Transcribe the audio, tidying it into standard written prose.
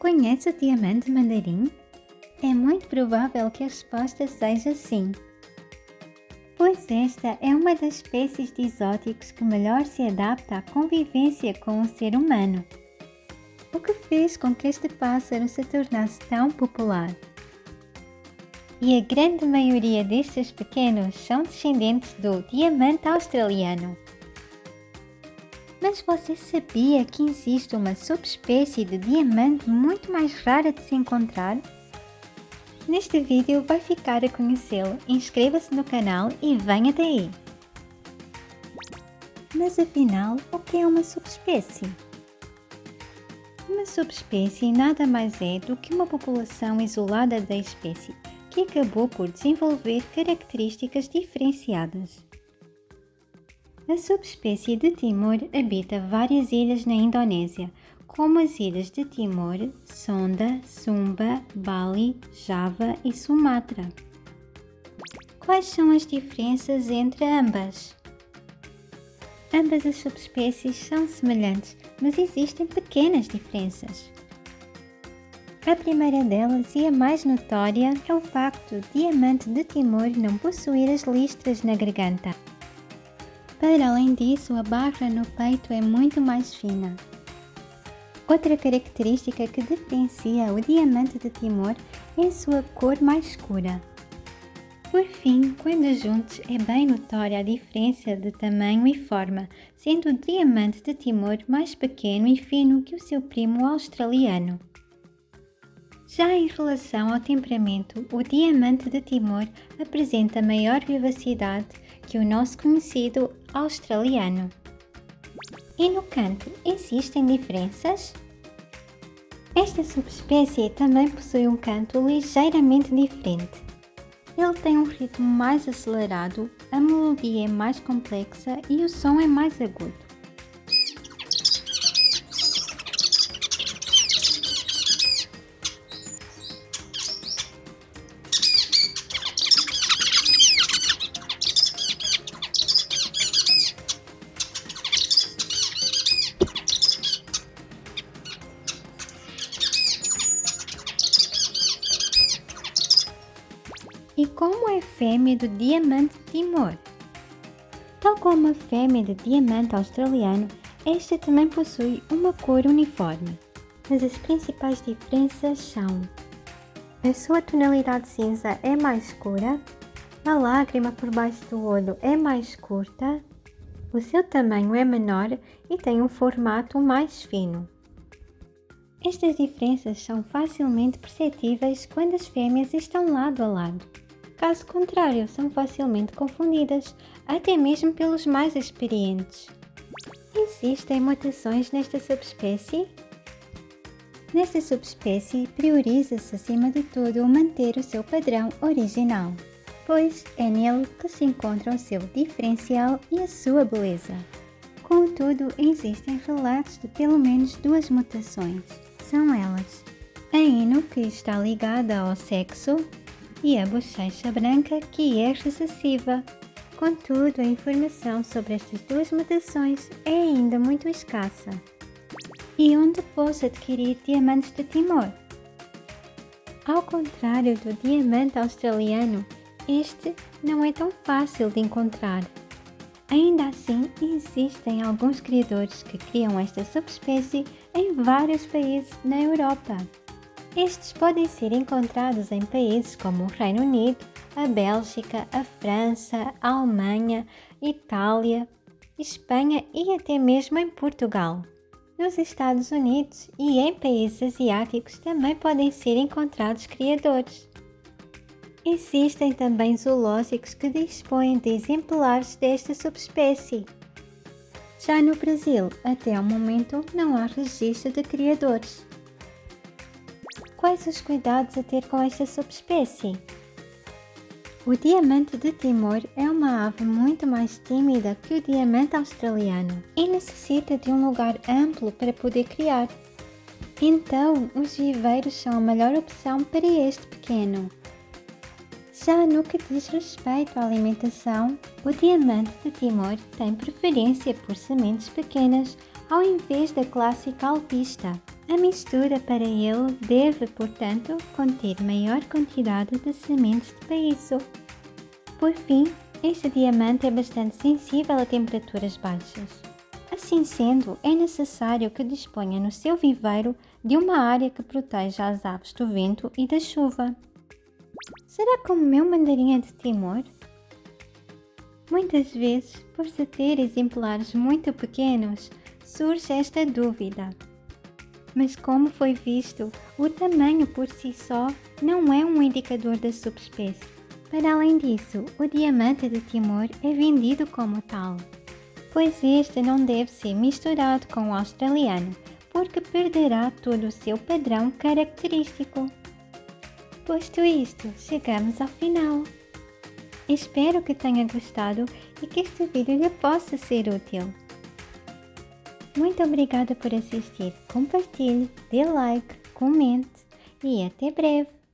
Conhece o diamante mandarim? É muito provável que a resposta seja sim, pois esta é uma das espécies de exóticos que melhor se adapta à convivência com o ser humano, o que fez com que este pássaro se tornasse tão popular. E a grande maioria destes pequenos são descendentes do diamante australiano. Mas você sabia que existe uma subespécie de diamante muito mais rara de se encontrar? Neste vídeo vai ficar a conhecê-lo, inscreva-se no canal e venha daí! Mas afinal, o que é uma subespécie? Uma subespécie nada mais é do que uma população isolada da espécie, que acabou por desenvolver características diferenciadas. A subespécie de Timor habita várias ilhas na Indonésia, como as ilhas de Timor, Sonda, Sumba, Bali, Java e Sumatra. Quais são as diferenças entre ambas? Ambas as subespécies são semelhantes, mas existem pequenas diferenças. A primeira delas e a mais notória é o facto do diamante de Timor não possuir as listras na garganta. Para além disso, a barra no peito é muito mais fina. Outra característica que diferencia o diamante de Timor é a sua cor mais escura. Por fim, quando juntos, é bem notória a diferença de tamanho e forma, sendo o diamante de Timor mais pequeno e fino que o seu primo australiano. Já em relação ao temperamento, o diamante de Timor apresenta maior vivacidade que o nosso conhecido australiano. E no canto, existem diferenças? Esta subespécie também possui um canto ligeiramente diferente. Ele tem um ritmo mais acelerado, a melodia é mais complexa e o som é mais agudo. E como é a fêmea do diamante Timor? Tal como a fêmea do diamante australiano, esta também possui uma cor uniforme, mas as principais diferenças são: a sua tonalidade cinza é mais escura, a lágrima por baixo do olho é mais curta, o seu tamanho é menor e tem um formato mais fino. Estas diferenças são facilmente perceptíveis quando as fêmeas estão lado a lado. Caso contrário, são facilmente confundidas, até mesmo pelos mais experientes. Existem mutações nesta subespécie? Nesta subespécie, prioriza-se acima de tudo manter o seu padrão original, pois é nele que se encontra o seu diferencial e a sua beleza. Contudo, existem relatos de pelo menos duas mutações. São elas: a hino, que está ligada ao sexo, e a bochecha branca, que é recessiva. Contudo, a informação sobre estas duas mutações é ainda muito escassa. E onde posso adquirir diamantes de Timor? Ao contrário do diamante australiano, este não é tão fácil de encontrar. Ainda assim, existem alguns criadores que criam esta subespécie em vários países na Europa. Estes podem ser encontrados em países como o Reino Unido, a Bélgica, a França, a Alemanha, Itália, Espanha e até mesmo em Portugal. Nos Estados Unidos e em países asiáticos também podem ser encontrados criadores. Existem também zoológicos que dispõem de exemplares desta subespécie. Já no Brasil, até ao momento, não há registro de criadores. Quais os cuidados a ter com esta subespécie? O diamante de Timor é uma ave muito mais tímida que o diamante australiano e necessita de um lugar amplo para poder criar. Então, os viveiros são a melhor opção para este pequeno. Já no que diz respeito à alimentação, o diamante de Timor tem preferência por sementes pequenas, ao invés da clássica alpista. A mistura para ele deve, portanto, conter maior quantidade de sementes de beiço. Por fim, este diamante é bastante sensível a temperaturas baixas. Assim sendo, é necessário que disponha no seu viveiro de uma área que proteja as aves do vento e da chuva. Será como o meu mandarim de Timor? Muitas vezes, por se ter exemplares muito pequenos, surge esta dúvida. Mas como foi visto, o tamanho por si só não é um indicador da subespécie. Para além disso, o diamante de Timor é vendido como tal, pois este não deve ser misturado com o australiano, porque perderá todo o seu padrão característico. Posto isto, chegamos ao final. Espero que tenha gostado e que este vídeo lhe possa ser útil. Muito obrigada por assistir, compartilhe, dê like, comente e até breve!